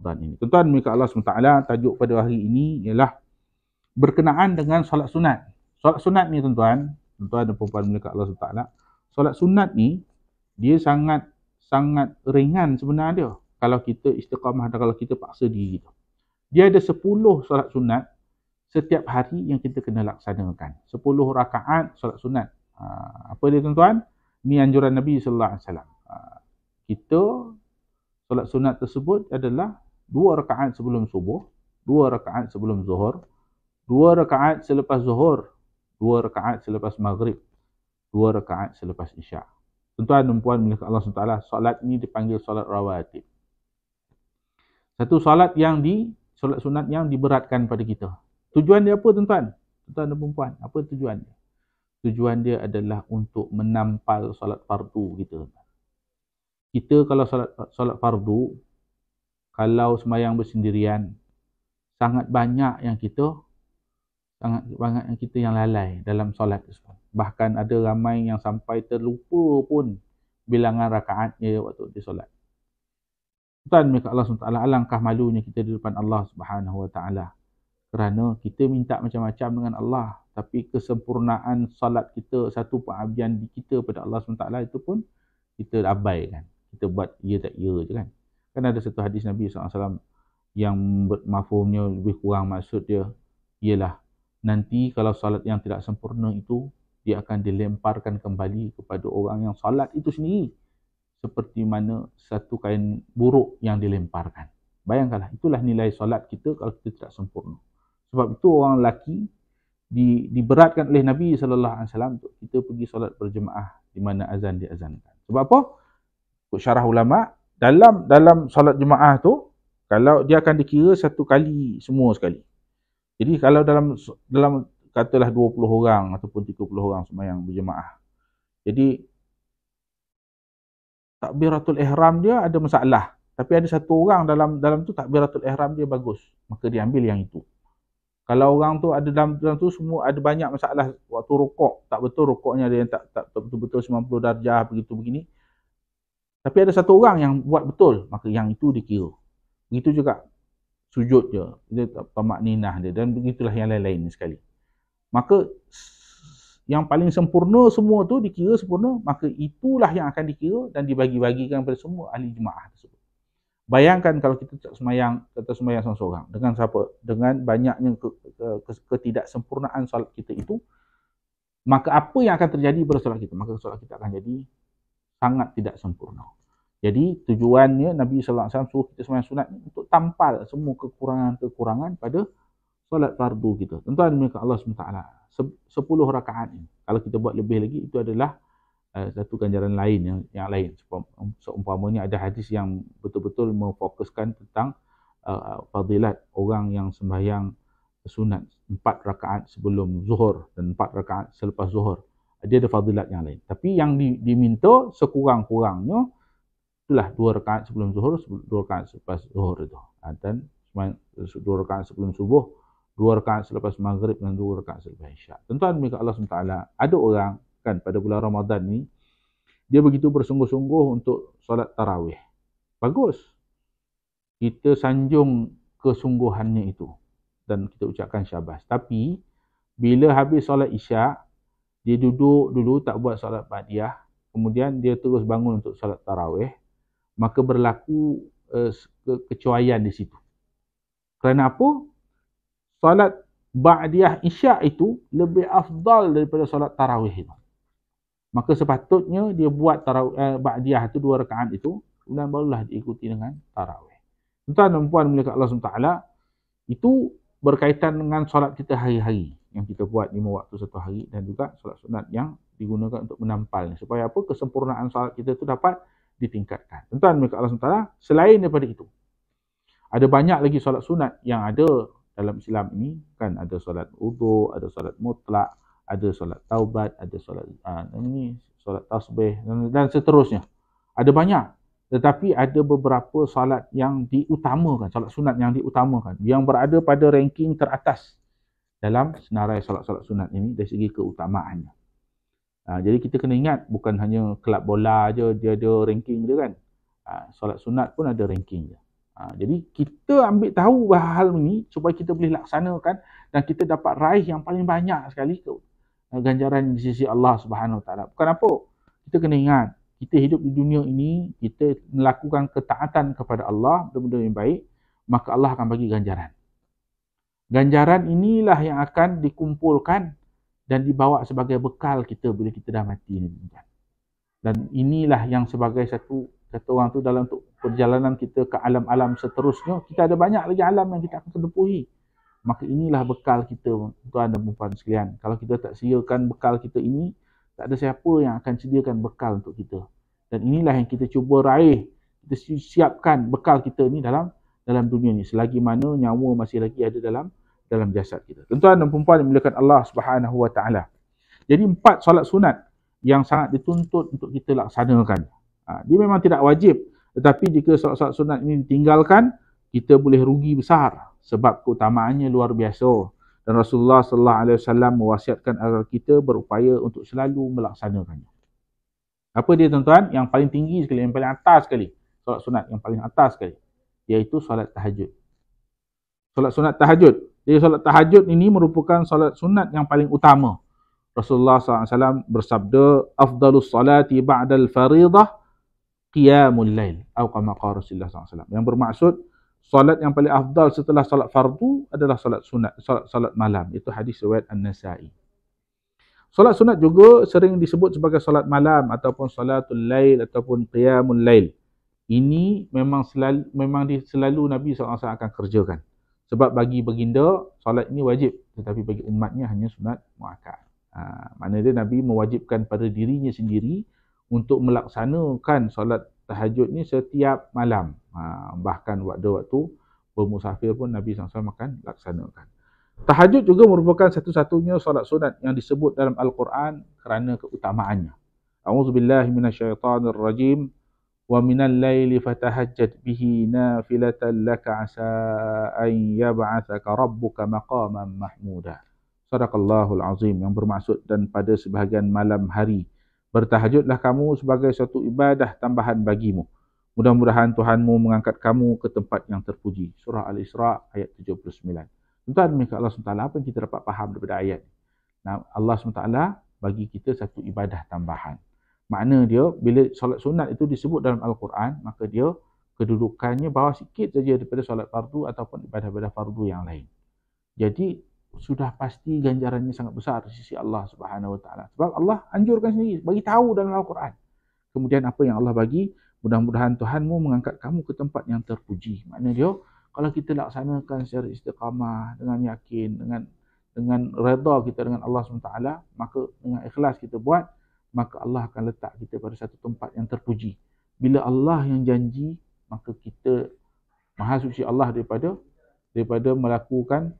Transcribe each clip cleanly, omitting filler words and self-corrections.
Ramadan ini. Tuan-tuan mereka Allah SWT, tajuk pada hari ini ialah berkenaan dengan solat sunat. Solat sunat ni tuan-tuan dan puan-puan mereka Allah SWT, solat sunat ni dia sangat ringan sebenarnya kalau kita istiqamah dan kalau kita paksa diri kita. Dia ada 10 solat sunat setiap hari yang kita kena laksanakan. 10 rakaat solat sunat. Apa dia tuan-tuan? Ini anjuran Nabi sallallahu alaihi wasallam. Kita solat sunat tersebut adalah 2 rakaat sebelum subuh, 2 rakaat sebelum zuhur, 2 rakaat selepas zuhur, 2 rakaat selepas maghrib, 2 rakaat selepas isyak. Tuan-tuan dan puan milik Allah SWT, solat ini dipanggil solat rawatib. Satu solat sunat yang diberatkan pada kita. Tujuan dia apa tuan-tuan? Tuan-tuan dan puan, apa tujuan dia? Tujuan dia adalah untuk menampal solat fardu kita. Kita kalau solat fardu, kalau sembahyang bersendirian, sangat banyak yang kita yang lalai dalam solat tersebut. Bahkan ada ramai yang sampai terlupa pun bilangan rakaatnya waktu dia solat. Tuan mereka Allah SWT, alangkah malunya kita di depan Allah Subhanahu Wa Taala. Kerana kita minta macam-macam dengan Allah, tapi kesempurnaan solat kita, satu pengabdian kita pada Allah SWT itu pun kita abaikan. Kita buat ya tak ya je kan. Kan ada satu hadis Nabi SAW yang mafhumnya lebih kurang, maksud dia ialah nanti kalau solat yang tidak sempurna itu, dia akan dilemparkan kembali kepada orang yang solat itu sendiri, seperti mana satu kain buruk yang dilemparkan. Bayangkanlah, itulah nilai solat kita kalau kita tidak sempurna. Sebab itu orang lelaki diberatkan oleh Nabi SAW untuk kita pergi solat berjemaah di mana azan diazankan. Sebab apa? Ikut syarah ulama, dalam solat jemaah tu, kalau dia akan dikira satu kali semua sekali. Jadi kalau dalam katalah 20 orang ataupun 30 orang sembahyang berjemaah. Jadi takbiratul ihram dia ada masalah, tapi ada satu orang dalam tu takbiratul ihram dia bagus, maka dia ambil yang itu. Kalau orang tu ada dalam tu semua ada banyak masalah waktu rukuk, tak betul rukuknya ada yang tak betul-betul 90 darjah begitu begini. Tapi ada satu orang yang buat betul, maka yang itu dikira. Begitu juga sujud dia tamakninah dia, dan begitulah yang lain-lain sekali. Maka yang paling sempurna semua tu dikira sempurna, maka itulah yang akan dikira dan dibagi-bagikan kepada semua ahli jemaah tersebut. Bayangkan kalau kita tak sembahyang, kata sembahyang seorang-seorang, dengan siapa? Dengan banyaknya ketidaksempurnaan solat kita itu, maka apa yang akan terjadi pada solat kita? Maka solat kita akan jadi sangat tidak sempurna. Jadi tujuannya Nabi SAW suruh kita sembahyang sunat ni untuk tampal semua kekurangan-kekurangan pada solat fardu kita. Tuan-tuan mereka Allah SWT, 10 rakaat ni, kalau kita buat lebih lagi, itu adalah satu ganjaran lain yang lain. Seumpamanya ada hadis yang betul-betul memfokuskan tentang fadilat orang yang sembahyang sunat 4 rakaat sebelum zuhur dan 4 rakaat selepas zuhur. Dia ada fadilat yang lain. Tapi yang diminta sekurang-kurangnya itulah 2 rakaat sebelum zuhur, 2 rakaat selepas zuhur itu. Dan 2 rakaat sebelum subuh, 2 rakaat selepas maghrib dan 2 rakaat selepas isyak. Tuan-tuan mereka Allah SWT, ada orang kan pada bulan Ramadan ni, dia begitu bersungguh-sungguh untuk solat tarawih. Bagus. Kita sanjung kesungguhannya itu dan kita ucapkan syabas. Tapi bila habis solat isyak, dia duduk dulu tak buat solat ba'diyah, kemudian dia terus bangun untuk solat tarawih, maka berlaku kekecuaian di situ. Kerana apa? Solat ba'diyah isyak itu lebih afdal daripada solat tarawih itu. Maka sepatutnya dia buat ba'diyah itu 2 rakaat itu, kemudian barulah diikuti dengan tarawih. Tuan-tuan dan puan milik Allah SWT, itu berkaitan dengan solat kita hari-hari yang kita buat 5 waktu satu hari, dan juga solat sunat yang digunakan untuk menampal. Supaya apa? Kesempurnaan solat kita itu dapat ditingkatkan. Tuan-tuan milik Allah SWT, selain daripada itu, ada banyak lagi solat sunat yang ada dalam Islam ini. Kan ada solat wudu, ada solat mutlak, ada solat taubat, ada solat solat tasbih dan seterusnya. Ada banyak. Tetapi ada beberapa solat yang diutamakan, solat sunat yang diutamakan, yang berada pada ranking teratas dalam senarai solat-solat sunat ini dari segi keutamaannya. Jadi kita kena ingat, bukan hanya kelab bola je dia ada ranking dia kan. Solat sunat pun ada ranking dia. Jadi kita ambil tahu hal ini supaya kita boleh laksanakan dan kita dapat raih yang paling banyak sekali ganjaran di sisi Allah Subhanahu Wa Taala. Bukan apa? Kita kena ingat, kita hidup di dunia ini, kita melakukan ketaatan kepada Allah, benda-benda yang baik, maka Allah akan bagi ganjaran. Ganjaran inilah yang akan dikumpulkan dan dibawa sebagai bekal kita bila kita dah mati ni. Dan inilah yang sebagai satu, kata orang tu, dalam untuk perjalanan kita ke alam-alam seterusnya, kita ada banyak lagi alam yang kita akan tempuhi. Maka inilah bekal kita, tuan dan puan sekalian. Kalau kita tak sediakan bekal kita ini, tak ada siapa yang akan sediakan bekal untuk kita. Dan inilah yang kita cuba raih, kita siapkan bekal kita ni dalam dunia ni, selagi mana nyawa masih lagi ada dalam jasad kita. Tuan dan puan yang dimuliakan Allah Subhanahu Wa Taala. Jadi 4 solat sunat yang sangat dituntut untuk kita laksanakan. Dia memang tidak wajib, tetapi jika solat-solat sunat ini ditinggalkan, kita boleh rugi besar sebab keutamaannya luar biasa. Dan Rasulullah sallallahu alaihi wasallam mewasiatkan agar kita berupaya untuk selalu melaksanakannya. Apa dia tuan-tuan? Yang paling tinggi sekali, yang paling atas sekali, solat sunat yang paling atas sekali, iaitu solat tahajud. Solat sunat tahajud. Jadi solat tahajud ini merupakan solat sunat yang paling utama. Rasulullah SAW bersabda, afdalus salati ba'dal faridah qiyamul lail, atau kama qala Rasulullah SAW. Yang bermaksud, solat yang paling afdal setelah solat fardu adalah solat sunat, solat malam. Itu hadis riwayat An-Nasa'i. Solat sunat juga sering disebut sebagai solat malam ataupun salatul lail ataupun qiyamul lail. Ini memang selalu Nabi SAW akan kerjakan. Sebab bagi baginda, solat ini wajib. Tetapi bagi umatnya hanya sunat muakkad. Maknanya Nabi mewajibkan pada dirinya sendiri untuk melaksanakan solat tahajud ni setiap malam. Bahkan waktu-waktu bermusafir pun Nabi SAW akan laksanakan. Tahajud juga merupakan satu-satunya solat sunat yang disebut dalam Al-Quran kerana keutamaannya. A'udzubillahi minasyaitanirrajim. Wa minal laili fatahajjat bihi nafilatan laka asa an yab'athaka rabbuka maqaman mahmuda. Sadaqallahul azim, yang bermaksud, dan pada sebahagian malam hari bertahajudlah kamu sebagai suatu ibadah tambahan bagimu. Mudah-mudahan Tuhanmu mengangkat kamu ke tempat yang terpuji. Surah Al-Isra ayat 79. Tuan-tuan, Allah SWT, apa yang kita dapat faham daripada ayat ini? Nah, Allah SWT bagi kita satu ibadah tambahan. Makna dia, bila solat sunat itu disebut dalam Al-Quran, maka dia kedudukannya bawah sikit saja daripada solat fardu ataupun ibadah-ibadah fardu yang lain. Jadi, sudah pasti ganjarannya sangat besar di sisi Allah Subhanahu Wa Taala. Sebab Allah anjurkan sendiri, bagi tahu dalam Al-Quran. Kemudian apa yang Allah bagi? Mudah-mudahan Tuhanmu mengangkat kamu ke tempat yang terpuji. Makna dia, kalau kita laksanakan secara istiqamah, dengan yakin, dengan redha kita dengan Allah SWT, maka dengan ikhlas kita buat, maka Allah akan letak kita pada satu tempat yang terpuji. Bila Allah yang janji, maka kita maha suci Allah daripada melakukan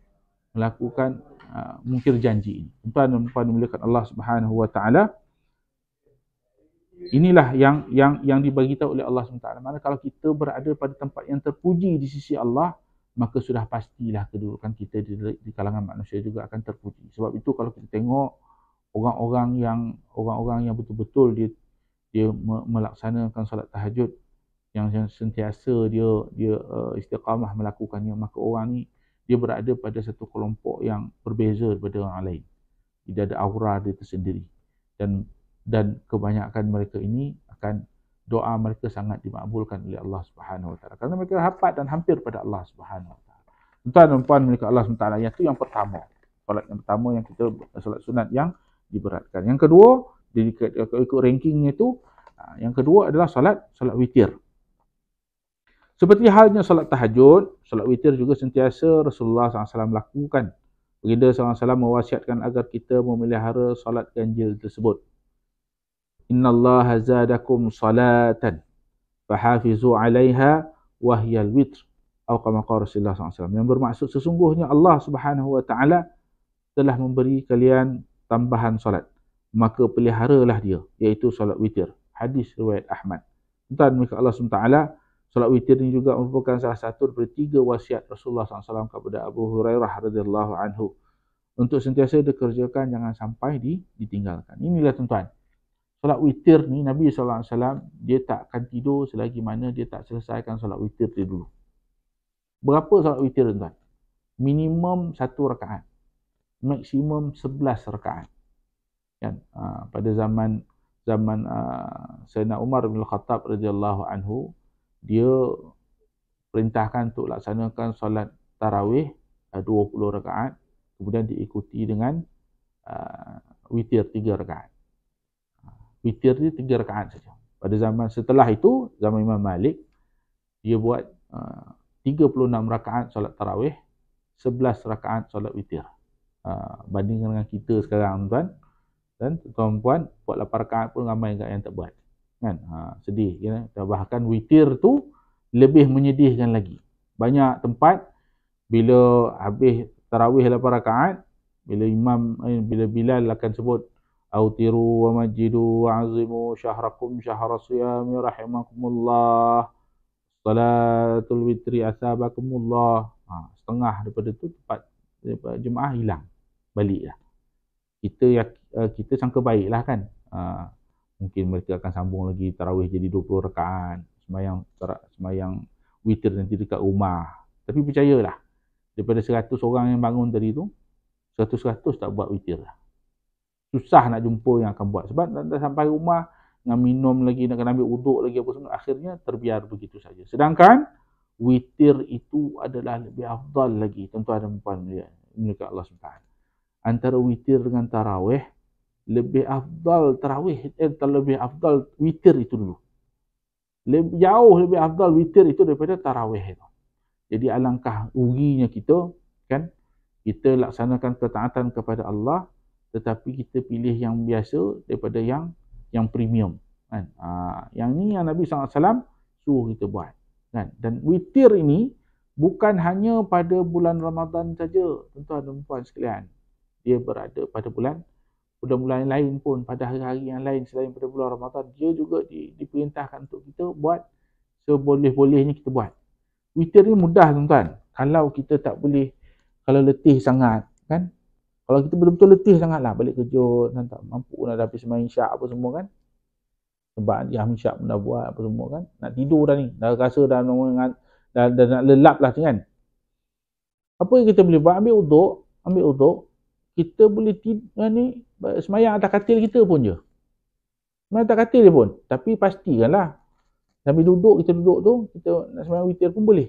mungkir janji ini. Tuan dan puan dimuliakan Allah Subhanahu Wa Taala. Inilah yang dibagi tahu oleh Allah SWT. Mana kalau kita berada pada tempat yang terpuji di sisi Allah, maka sudah pastilah kedudukan kita di kalangan manusia juga akan terpuji. Sebab itu kalau kita tengok orang-orang yang betul-betul dia melaksanakan solat tahajud, yang sentiasa dia istiqamah melakukannya, maka orang ni dia berada pada satu kelompok yang berbeza daripada orang lain. Dia ada aura dia tersendiri. Dan kebanyakan mereka ini akan doa mereka sangat dimakbulkan oleh Allah Subhanahu Wa Taala. Kerana mereka rapat dan hampir pada Allah Subhanahu Wa Taala. Tuan dan puan milik Allah Subhanahu Wa Taala, itu yang pertama. Solat yang pertama yang kita, solat sunat yang diberatkan. Yang kedua, ikut rankingnya itu, yang kedua adalah solat witir. Seperti halnya solat tahajud, solat witir juga sentiasa Rasulullah SAW lakukan. Baginda SAW mewasiatkan agar kita memelihara solat ganjil tersebut. Innallaha zadakum salatan fahafizu 'alaiha wa hiyal witr, atau kama qala Rasulullah SAW. Yang bermaksud, sesungguhnya Allah Subhanahu Wa Taala telah memberi kalian tambahan solat, maka peliharalah dia, iaitu solat witir. Hadis riwayat Ahmad. Tuan Allah SWT, solat witir ini juga merupakan salah satu daripada 3 wasiat Rasulullah SAW kepada Abu Hurairah radhiyallahu anhu untuk sentiasa dikerjakan, jangan sampai ditinggalkan. Inilah tuan-tuan, solat witir ni Nabi SAW dia tak akan tidur selagi mana dia tak selesaikan solat witir dia dulu. Berapa solat witir tuan? Minimum 1 rakaat. Maksimum 11 rakaat. Kan? Pada zaman Sayyidina Umar bin Khattab radhiyallahu anhu, dia perintahkan untuk laksanakan solat tarawih 20 rakaat, kemudian diikuti dengan witir 3 rakaat. Witir dia 3 rakaat saja. Pada zaman setelah itu, zaman Imam Malik, dia buat 36 rakaat solat tarawih, 11 rakaat solat witir. Bandingkan dengan kita sekarang tuan, dan tuan-puan buat 8 rakaat pun ramai yang tak buat. Kan? Sedih. Ya? Bahkan witir tu lebih menyedihkan lagi. Banyak tempat bila habis tarawih 8 rakaat, bila Bilal akan sebut autiru wa majidu wa azimu syahrakum syahra siyami rahimakumullah salatul witri asabakumullah. Setengah daripada tu tempat jemaah hilang. Balik lah. Kita sangka baik lah kan. Mungkin mereka akan sambung lagi tarawih jadi 20 rakaat, semayang witir nanti dekat rumah. Tapi percayalah, daripada 100 orang yang bangun tadi tu, 100% tak buat witir lah. Susah nak jumpa yang akan buat. Sebab dah sampai rumah, nak minum lagi, nak kena ambil uduk lagi apa semua, akhirnya terbiar begitu saja. Sedangkan witir itu adalah lebih afdal lagi, tuan-tuan dan puan milik Allah SWT. Antara witir dengan tarawih, lebih afdal tarawih, lebih afdal witir itu dulu. Jauh lebih afdal witir itu daripada tarawih itu. Jadi alangkah ruginya kita, kan? Kita laksanakan ketaatan kepada Allah, tetapi kita pilih yang biasa daripada yang premium. Kan? Yang ni yang Nabi SAW suruh kita buat. Kan? Dan witir ini bukan hanya pada bulan Ramadan saja, tuan-tuan dan puan sekalian. Dia berada pada bulan-bulan lain pun, pada hari-hari yang lain selain pada bulan Ramadan, dia juga diperintahkan untuk kita buat seboleh-bolehnya kita buat. Witir ni mudah tuan-tuan. Kalau kita tak boleh, kalau letih sangat, kan? Kalau kita betul-betul letih sangat lah, balik kerja, dan tak mampu nak habis main syak apa semua kan? Sebab dia syak pun dah buat apa semua kan? Nak tidur dah ni, dah rasa dah nak lelap lah kan? Apa yang kita boleh buat? Ambil uduk, kita boleh tidur ni, semayang atas katil kita pun je. Semayang atas katil je pun. Tapi pastikanlah, sambil kita duduk tu, kita nak semayang witir pun boleh.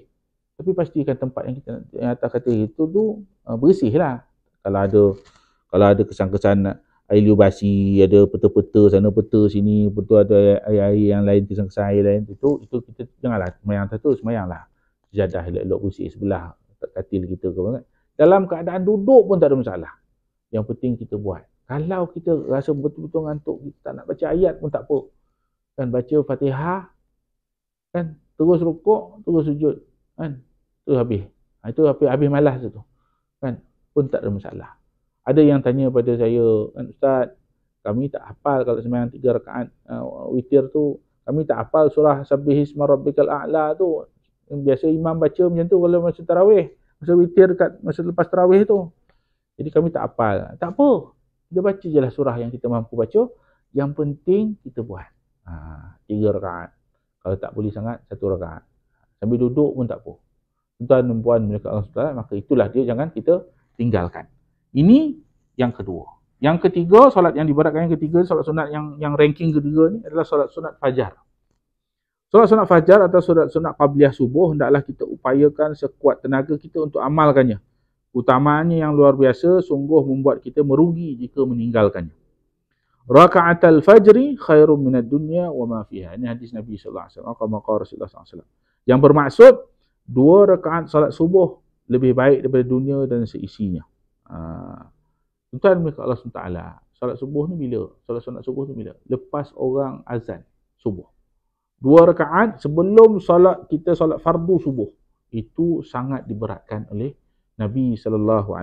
Tapi pastikan tempat yang atas katil itu tu bersih lah. Kalau ada kesan-kesan air liur basi, ada peta-peta sana, peta sini, betul ada air yang lain, kesan-kesan air lain, itu kita janganlah semayang atas tu, semayanglah sejadah elok-elok bersih sebelah katil kita ke kan. Dalam keadaan duduk pun tak ada masalah. Yang penting kita buat. Kalau kita rasa betul-betul ngantuk, kita tak nak baca ayat pun tak apa. Kan baca Fatihah, kan terus rukuk, terus sujud, kan tu habis. Itu habis malas tu. Kan pun tak ada masalah. Ada yang tanya pada saya, kan Ustaz, kami tak hafal kalau sembahyang 3 rakaat witir tu, kami tak hafal surah Sabbihisma Rabbikal A'la tu. Biasa imam baca macam tu kalau masa tarawih, masa witir masa lepas tarawih tu. Jadi kami tak hafal. Tak apa. Kita baca je lah surah yang kita mampu baca. Yang penting kita buat. 3 rakaat. Kalau tak boleh sangat, 1 rakaat. Sambil duduk pun tak apa. Tuan dan puan milik Allah SWT, maka itulah dia, jangan kita tinggalkan. Ini yang kedua. Yang ketiga, solat yang diberatkan yang ketiga, solat sunat yang ranking ketiga ni adalah solat sunat fajar. Solat sunat fajar atau solat sunat qabliyah subuh, hendaklah kita upayakan sekuat tenaga kita untuk amalkannya. Utamaannya yang luar biasa, sungguh membuat kita merugi jika meninggalkannya. Raka'atul fajri khairum minad dunya wa ma fiha. Ini hadis Nabi sallallahu alaihi wasallam, qala Rasulullah sallallahu alaihi wasallam. Yang bermaksud 2 rakaat salat subuh lebih baik daripada dunia dan seisinya. Tuan-tuan mereka Allah SWT, salat subuh ni bila? Salat sunat subuh ni bila? Lepas orang azan subuh. 2 rakaat sebelum kita salat fardu subuh. Itu sangat diberatkan oleh Nabi SAW.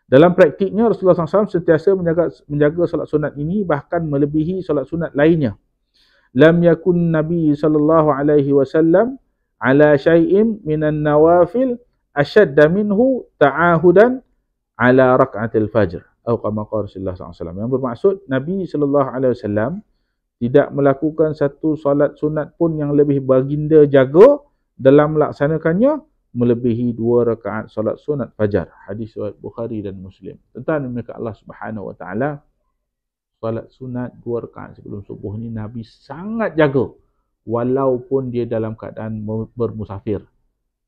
Dalam praktiknya Rasulullah SAW sentiasa menjaga solat sunat ini, bahkan melebihi solat sunat lainnya. Lam yakun Nabi SAW ala syai'im minan nawafil ashadda minhu ta'ahudan ala rak'atil fajr. Atau kama qala Rasulullah SAW. Yang bermaksud Nabi SAW tidak melakukan satu solat sunat pun yang lebih baginda jaga dalam melaksanakannya melebihi 2 rakaat solat sunat fajar. Hadis riwayat Bukhari dan Muslim. Tentang mereka Allah Subhanahu wa taala, solat sunat 2 rakaat sebelum subuh ni Nabi sangat jaga. Walaupun dia dalam keadaan bermusafir,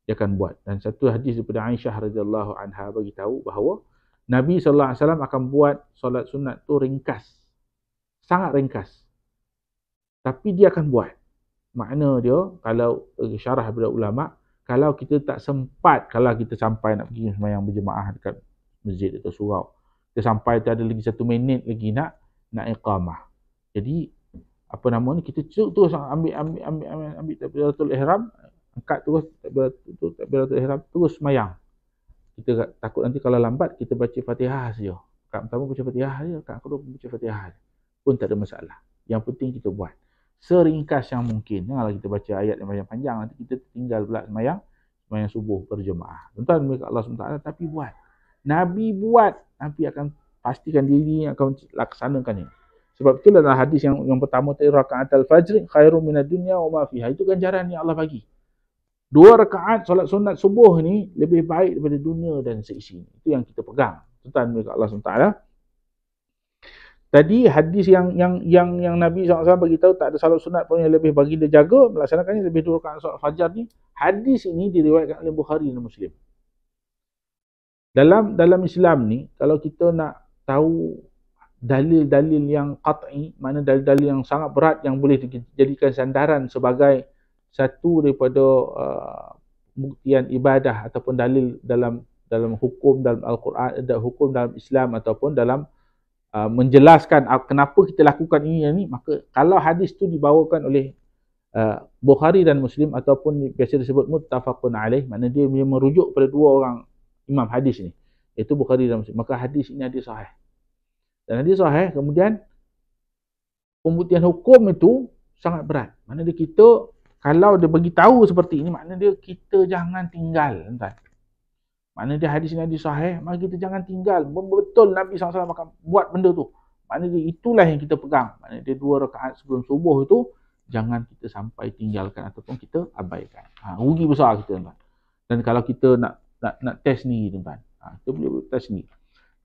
dia akan buat. Dan satu hadis daripada Aisyah radhiyallahu anha bagi tahu bahawa Nabi sallallahu alaihi wasallam akan buat solat sunat tu ringkas. Sangat ringkas. Tapi dia akan buat. Makna dia, kalau syarah daripada ulama, kalau kita tak sempat, kalau kita sampai nak pergi sembahyang berjemaah dekat masjid atau surau, kita sampai tu ada lagi 1 minit lagi nak iqamah. Jadi apa nama ni, kita terus ambil takbiratul ihram, angkat terus takbiratul ihram, terus sembahyang. Kita takut nanti kalau lambat kita baca Fatihah saja. Rakaat pertama baca Fatihah saja, rakaat kedua baca Fatihah pun tak ada masalah. Yang penting kita buat seringkas yang mungkin. Janganlah kita baca ayat yang panjang-panjang, nanti kita tinggal pula sembahyang subuh berjemaah. Tuan-tuan mereka Allah SWT, tapi buat. Nabi buat, Nabi akan pastikan diri akan laksanakan ini. Sebab itulah dalam hadis yang pertama tadi, raka'atul fajr khairum minad dunya wa ma fiha. Itu ganjaran yang Allah bagi. 2 rakaat solat sunat subuh ni lebih baik daripada dunia dan seisinya. Itu yang kita pegang. Tuan-tuan mereka Allah SWT. Tadi hadis yang Nabi SAW bagi tahu tak ada salat sunat pun yang lebih bagi dia jaga, melaksanakannya lebih 2 rakaat solat fajar ni. Hadis ini diriwayatkan oleh Bukhari dan Muslim. Dalam Islam ni, kalau kita nak tahu dalil-dalil yang qat'i, mana dalil-dalil yang sangat berat yang boleh dijadikan sandaran sebagai satu daripada buktian ibadah ataupun dalil dalam hukum dalam Al-Quran, hukum dalam Islam ataupun dalam menjelaskan kenapa kita lakukan ini, maka kalau hadis tu dibawakan oleh Bukhari dan Muslim ataupun biasa disebut muttafaqun alaih, maknanya dia merujuk pada 2 orang imam hadis ni, iaitu Bukhari dan Muslim, maka hadis ini hadis sahih. Dan hadis sahih, kemudian pembuktian hukum itu sangat berat. Maknanya kita, kalau dia bagi tahu seperti ini, maknanya kita jangan tinggal, tuan. Maknanya dia hadis ini hadis sahih, maka kita jangan tinggal. Betul Nabi SAW akan buat benda tu. Maknanya itulah yang kita pegang. Maknanya dia 2 rakaat sebelum subuh itu, jangan kita sampai tinggalkan ataupun kita abaikan. Rugi besar kita, tuan. Dan kalau kita nak test ni, tuan. Kita boleh test ni.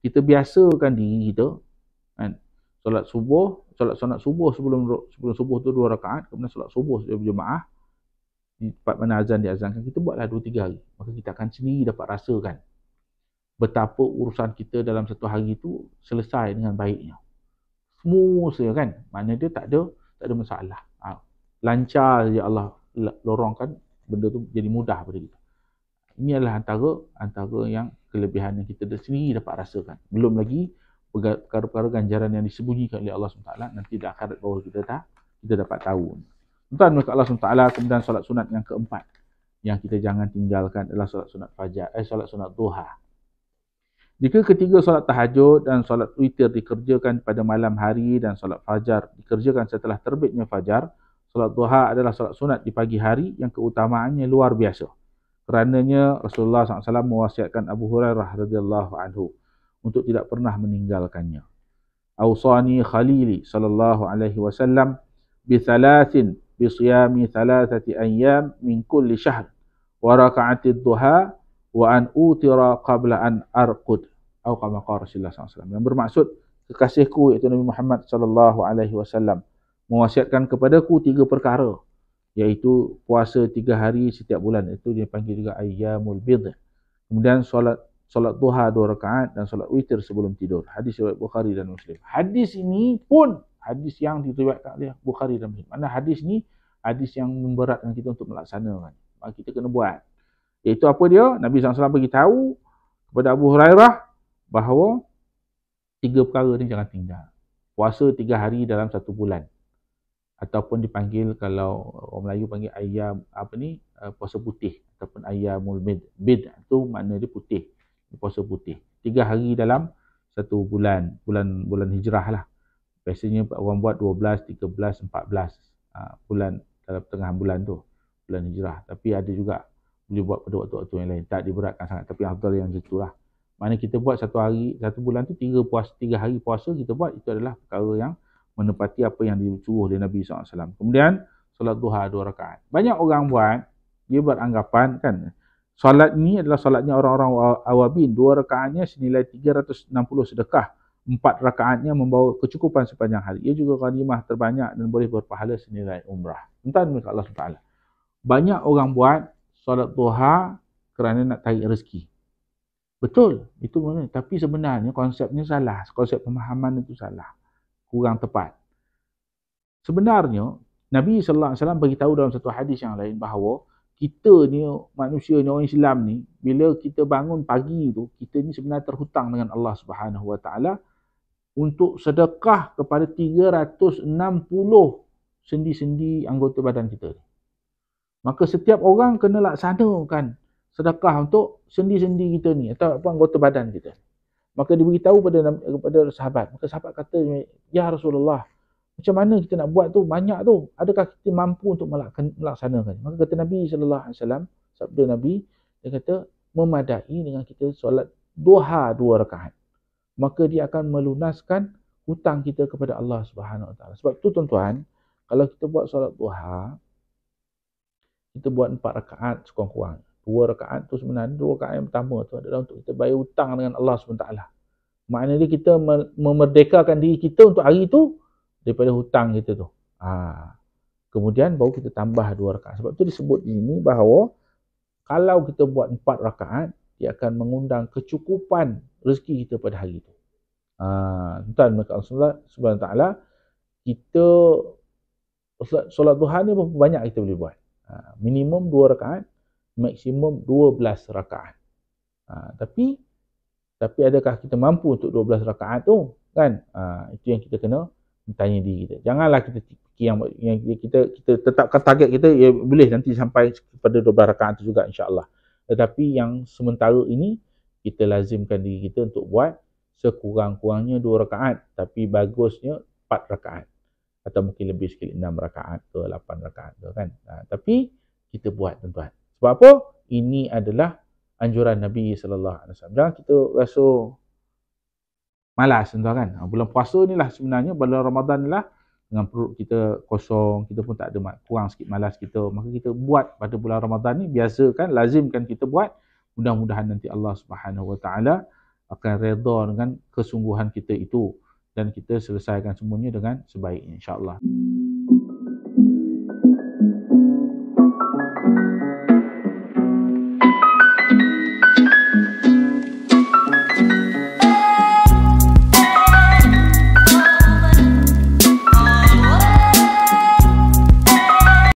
Kita biasakan diri kita, kan? Solat sunat subuh sebelum subuh tu 2 rakaat, kemudian solat subuh secara berjemaah di tempat mana azan diazankan, kita buatlah 2-3 hari. Maka kita akan sendiri dapat rasakan betapa urusan kita dalam satu hari itu selesai dengan baiknya. Semua saja, kan? Maknanya dia tak ada masalah. Lancar saja Allah lorongkan benda tu jadi mudah pada kita. Ini adalah antara yang kelebihan yang kita sendiri dapat rasakan. Belum lagi perkara-perkara ganjaran yang disembunyikan oleh Allah SWT nanti di akhirat bahawa kita dapat tahu. Tuan mereka Allah SWT. Kemudian solat sunat yang keempat yang kita jangan tinggalkan adalah solat sunat fajar, solat sunat duha. Jika ketiga solat tahajud dan solat witir dikerjakan pada malam hari dan solat fajar dikerjakan setelah terbitnya fajar, solat duha adalah solat sunat di pagi hari yang keutamaannya luar biasa. Kerananya Rasulullah SAW mewasiatkan Abu Hurairah radhiyallahu anhu untuk tidak pernah meninggalkannya. Awsani Khalili sallallahu alaihi wasallam bi thalathin bi siyami thalathati ayyam min kulli syahr wa raka'atid duha wa an utira qabla an arqud atau kama qala Rasulullah SAW. Yang bermaksud kekasihku iaitu Nabi Muhammad sallallahu alaihi wasallam mewasiatkan kepadaku 3 perkara, iaitu puasa 3 hari setiap bulan, itu dia panggil juga ayyamul bidh. Kemudian solat duha 2 rakaat dan solat witir sebelum tidur. Hadis riwayat Bukhari dan Muslim. Hadis ini pun hadis yang diriwayatkan oleh Bukhari dan Muslim. Mana hadis ni hadis yang memberatkan kita untuk melaksanakan. Maka kita kena buat. Iaitu apa dia? Nabi SAW beritahu kepada Abu Hurairah bahawa 3 perkara ni jangan tinggal. Puasa 3 hari dalam 1 bulan. Ataupun dipanggil, kalau orang Melayu panggil ayam puasa putih ataupun ayyamul bid, itu makna dia putih. Puasa putih 3 hari dalam 1 bulan hijrah lah. Biasanya orang buat 12, 13, 14 bulan dalam tengah bulan tu, bulan hijrah. Tapi ada juga boleh buat pada waktu-waktu yang lain, tak diberatkan sangat, tapi afdal yang itulah. Mana kita buat 1 bulan tu 3 hari puasa kita buat, itu adalah perkara yang menepati apa yang disuruh oleh Nabi SAW. Kemudian solat duha 2 rakaat. Banyak orang buat, dia beranggapan, kan, Solat ni adalah solatnya orang-orang awabin. 2 rakaatnya senilai 360 sedekah. 4 rakaatnya membawa kecukupan sepanjang hari. Ia juga ghanimah terbanyak dan boleh berpahala senilai umrah. Tuan dekat Allah SWT. Banyak orang buat solat duha kerana nak tarik rezeki. Betul, itu benar. Tapi sebenarnya konsepnya salah. Konsep pemahaman itu salah. Kurang tepat. Sebenarnya, Nabi SAW beritahu dalam satu hadis yang lain bahawa kita ni, manusia ni, orang Islam ni, bila kita bangun pagi tu, kita ni sebenarnya terhutang dengan Allah Subhanahu Wa Taala untuk sedekah kepada 360 sendi-sendi anggota badan kita. Maka setiap orang kena laksanakan sedekah untuk sendi-sendi kita ni atau apa anggota badan kita. Maka diberitahu kepada sahabat. Maka sahabat kata, "Ya Rasulullah, macam mana kita nak buat tu? Banyak tu. Adakah kita mampu untuk melaksanakan?" Maka kata Nabi SAW, sabda Nabi, dia kata, memadai dengan kita solat duha 2 rakaat. Maka dia akan melunaskan hutang kita kepada Allah Subhanahu Wa Taala. Sebab tu tuan-tuan, kalau kita buat solat duha, kita buat 4 rakaat sekurang-kurang. 2 rakaat tu sebenarnya, 2 rakaat yang pertama tu adalah untuk kita bayar hutang dengan Allah SWT. Maknanya kita memerdekakan diri kita untuk hari tu daripada hutang kita tu. Kemudian baru kita tambah 2 rakaat. Sebab tu disebut di sini bahawa kalau kita buat 4 rakaat, dia akan mengundang kecukupan rezeki kita pada hari itu. Tuan Allah Subhanahu Wa Taala, kita solat duha ni berapa banyak kita boleh buat? Minimum 2 rakaat, maksimum 12 rakaat. Tapi adakah kita mampu untuk 12 rakaat tu? Kan? Itu yang kita kena tanya diri kita. Janganlah kita fikir yang kita tetapkan target kita, ya boleh nanti sampai kepada 12 rakaat itu juga insya-Allah. Tetapi yang sementara ini kita lazimkan diri kita untuk buat sekurang-kurangnya 2 rakaat, tapi bagusnya 4 rakaat atau mungkin lebih sikit 6 rakaat ke 8 rakaat tu kan. Tapi kita buat tuan-tuan. Sebab apa? Ini adalah anjuran Nabi sallallahu alaihi wasallam. Jangan kita rasa malas tuan-tuan kan. Bulan puasa ni lah sebenarnya, bulan Ramadan ni lah, dengan perut kita kosong, kita pun tak ada, kurang sikit malas kita, maka kita buat pada bulan Ramadan ni, biasakan, lazimkan kita buat. Mudah-mudahan nanti Allah Subhanahu Wa Taala akan redha dengan kesungguhan kita itu dan kita selesaikan semuanya dengan sebaiknya insya-Allah.